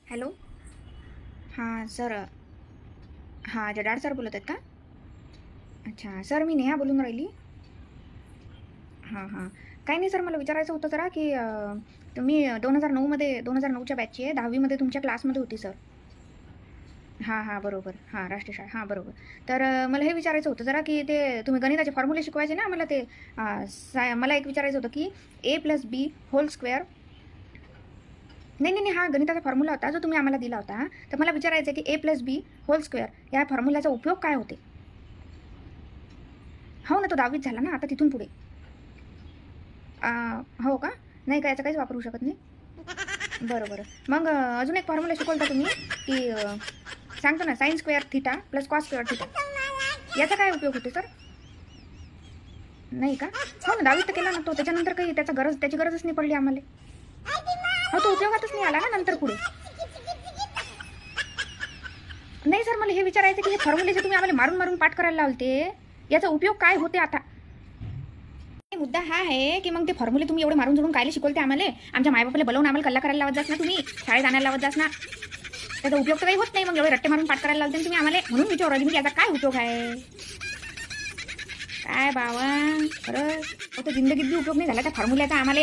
Hello. हां sir. हां जडाड sir बोलत आहेत का? अच्छा सर, मी नेहा बोलून राहिली. हां हां. काही नाही सर, मला विचारायचं होतं जरा की तुम्ही 2009मध्ये 2009च्या बॅचची आहे, 10वीमध्ये तुमच्या क्लासमध्ये होती सर. हां हां बरोबर. हां राष्ट्रीय शाळा, हां बरोबर. तर मला हे विचारायचं होतं जरा की ते तुम्ही गणिताचे फॉर्म्युले शिकवायचे ना मला ते मला एक विचारायचं होतं की a+b² नाही नाही नाही, हा गणिताचा फॉर्म्युला होता जो तुम्ही आम्हाला दिला होता. तर मला विचारायचं आहे की a+b² या फॉर्म्युल्याचा उपयोग काय होते? हो ना, तो 10वीत झाला ना, आता तिथून पुढे. हो का? नाही का, याचा काहीच वापरू शकत नाही? बरं बरं. मग अजून एक फॉर्म्युला शिकवल का तुम्ही की सांगतो ना, sin² θ + cos² θ याचा काय उपयोग होते सर? नाही का? हो ना, 10वीत तर केला ना तो, त्याच्यानंतर काही त्याची गरजच नाही पडली आम्हाला. हो, तो उपयोगातच नाही आला ना नंतर पुढे. नाही सर, मला हे विचारायचं की हे फॉर्म्युले जे तुम्ही आम्हाला मारून मारून पाठ करायला लावते, याचा उपयोग काय होते आता? मुद्दा हा आहे की मग ते फॉर्म्युले तुम्ही एवढे मारून जोडून कायले शिकवते आम्हाला? आमच्या मायबापाला बोलावून आम्हाला कल्ला करायला लावत जास ना तुम्ही, शाळेत आणायला लावत जास ना. त्याचा उपयोग तर काही होत नाही, मग एवढे रट्टे मारून पाठ करायला लावते तुम्ही आम्हाला, म्हणून विचारू राहिली मी याचा काय उपयोग आहे? काय बाबा, खरंच तो जिंदगीत बी उपयोग नाही झाला त्या फॉर्म्युल्याचा आम्हाला.